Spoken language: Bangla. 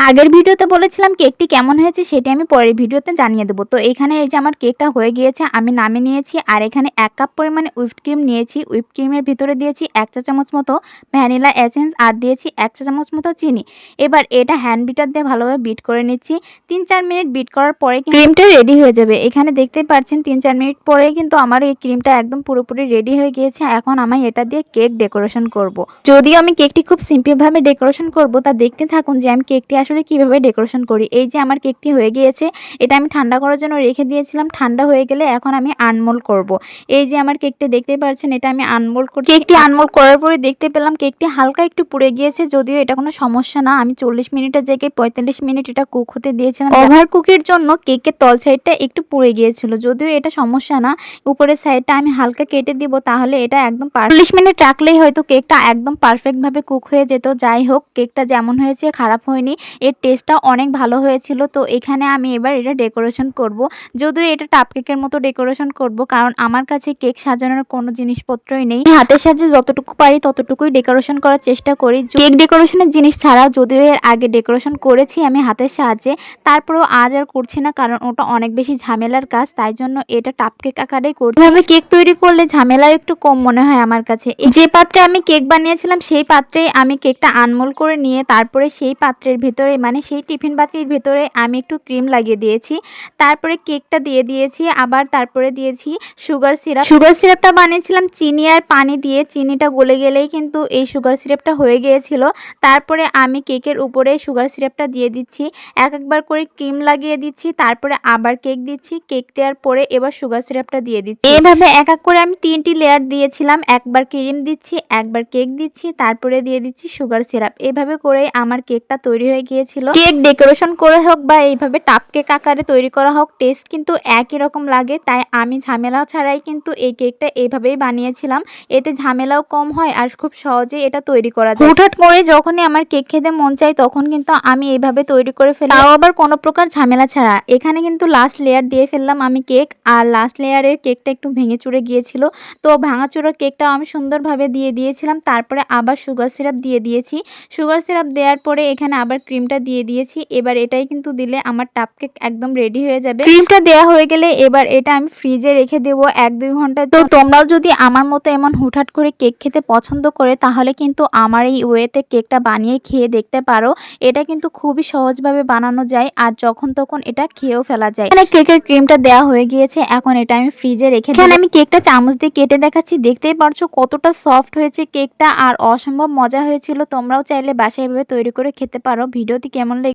আগের ভিডিওতে বলেছিলাম কেকটি কেমন হয়েছে সেটি আমি পরের ভিডিওতে জানিয়ে দেবো। তো এখানে এই যে আমার কেকটা হয়ে গিয়েছে, আমি নামিয়ে নিয়েছি। আর এখানে ১ কাপ পরিমাণে হুইপড ক্রিম নিয়েছি। হুইপড ক্রিমের ভিতরে দিয়েছি ১ চা চামচ মতো ভ্যানিলা এসেন্স আর দিয়েছি ১ চা চামচ মতো চিনি। এবার এটা হ্যান্ড বিটার দিয়ে ভালোভাবে বিট করে নিচ্ছি। ৩-৪ মিনিট বিট করার পরে ক্রিমটা রেডি হয়ে যাবে। এখানে দেখতেই পাচ্ছেন ৩-৪ মিনিট পরে কিন্তু আমার এই ক্রিমটা একদম পুরোপুরি রেডি হয়ে গিয়েছে। এখন আমি এটা দিয়ে কেক ডেকোরেশন করব। যদিও আমি কেকটি খুব সিম্পলভাবে ডেকোরেশন করব, তা দেখতে থাকুন যে আমি কেকটি আসলে কিভাবে ডেকোরেশন করি। এই যে আমার কেকটি হয়ে গিয়েছে, এটা আমি ঠান্ডা করার জন্য রেখে দিয়েছিলাম। ঠান্ডা হয়ে গেলে এখন আমি আনমোল্ড করব। এই যে আমার কেকটি দেখতেই পাচ্ছেন, এটা আমি আনমোল্ড করছি। কেকটি আনমোল্ড করার পরে দেখতে পেলাম কেকটি হালকা একটু পুড়ে গিয়েছে, যদিও এটা কোনো সমস্যা না। আমি 40 মিনিটের জায়গায় 45 মিনিট এটা কুক হতে দিয়েছিলাম। ওভার কুকের জন্য কেকের তল সাইডটা একটু পুড়ে গিয়েছিল, যদিও এটা সমস্যা না। উপরের সাইডটা আমি হালকা কেটে দিব, তাহলে এটা একদম 40 মিনিট রাখলেই হয়তো কেকটা একদম পারফেক্টভাবে কুক হয়ে যেত। যাই হোক, কেকটা যেমন হয়েছে খারাপ হয়নি, এর টেস্টটা অনেক ভালো হয়েছিল। তো এখানে আমি এবার এটা ডেকোরেশন করব। যদিও এটা টাপ কেকের মতো ডেকোরেশন করব, কারণ আমার কাছে কেক সাজানোর কোনো জিনিসপত্রই নেই। হাতের সাহায্যে যতটুকু পারি ততটুকুই ডেকোরেশন করার চেষ্টা করি। কেক ডেকোরেশনের জিনিস ছাড়াও যদিও এর আগে ডেকোরেশন করেছি আমি হাতের সাহায্যে, তারপরেও আজ আর করছি না, কারণ ওটা অনেক বেশি ঝামেলার কাজ। তাই জন্য এটা টাপ কেক আকারেই করছি। এভাবে কেক তৈরি করলে ঝামেলা একটু কম মনে হয় আমার কাছে। যে পাত্রে আমি কেক বানিয়েছিলাম সেই পাত্রেই আমি কেকটা আনমোল্ড করে নিয়ে তারপরে সেই পাত্রের ভিতরে, মানে সেই টিফিন বাটির ভিতরে আমি একটু ক্রিম লাগিয়ে দিয়েছি। তারপরে কেকটা দিয়ে দিয়েছি, আবার তারপরে দিয়েছি সুগার সিরাপ। সুগার সিরাপটা বানিয়েছিলাম চিনি আর পানি দিয়ে। চিনিটা গলে গেলেই কিন্তু এই সুগার সিরাপটা হয়ে গিয়েছিল। তারপরে আমি কেকের উপরে সুগার সিরাপটা দিয়ে দিচ্ছি, একবার করে ক্রিম লাগিয়ে দিচ্ছি, তারপরে আবার কেক দিচ্ছি। কেক দেওয়ার পরে এবার সুগার সিরাপটা দিয়ে দিচ্ছি। এভাবে এক এক করে আমি 3টি লেয়ার দিয়েছিলাম। একবার ক্রিম দিচ্ছি, একবার কেক দিচ্ছি, তারপরে দিয়ে দিচ্ছি সুগার সিরাপ। এভাবে করে আমার কেকটা তৈরি হয়ে গিয়েছিল। কেক ডেকোরেশন করে হোক বা এইভাবে টাপ কেক আকারে তৈরি করা হোক, টেস্ট কিন্তু একই রকম লাগে। তাই আমি ঝামেলা ছাড়াই কিন্তু এই কেকটা এইভাবেই বানিয়েছিলাম। এতে ঝামেলাও কম হয় আর খুব সহজেই এটা তৈরি করা যায়। হুটহাট করে যখনই আমার কেক খেতে মন চায় তখন কিন্তু আমি এইভাবে তৈরি করে ফেলি, তাও আবার কোনো প্রকার ঝামেলা ছাড়া। এখানে কিন্তু লাস্ট লেয়ার দিয়ে ফেললাম আমি কেক, আর লাস্ট লেয়ারের কেকটা একটু ভেঙে চুরে গিয়েছিল। তো ভাঙাচোরা কেকটাও আমি সুন্দরভাবে দিয়ে দিয়েছিলাম। তারপরে আবার সুগার সিরাপ দিয়ে দিয়েছি। সুগার সিরাপ দেওয়ার পরে এখানে আবার ক্রিমটা দিয়ে দিয়েছি। এবার এটাই কিন্তু দিলে আমার টাপ কেক একদম রেডি হয়ে যাবে। ক্রিমটা দেওয়া হয়ে গেলে এবার এটা আমি ফ্রিজে রেখে দেবো 1-2 ঘন্টা। তো তোমরাও যদি আমার মতো এমন হুটহাট করে কেক খেতে পছন্দ করে, তাহলে কিন্তু আমার এই ওয়েতে কেকটা বানিয়ে খেয়ে দেখতে পারো। এটা কিন্তু খুবই সহজভাবে বানানো যায় আর যখন তখন এটা খেয়েও ফেলা যায়। এখানে কেকের ক্রিমটা দেওয়া হয়ে গিয়েছে, এখন এটা আমি ফ্রিজে রেখে দেবো। এখানে আমি কেকটা চামচ দিয়ে কেটে দেখাচ্ছি, দেখতেই পারছো কতটা সফট হয়েছে কেকটা আর অসম্ভব মজা হয়েছিল। তোমরাও চাইলে বাসায় এভাবে তৈরি করে খেতে পারো। ভিডিওটি কেমন লেগেছে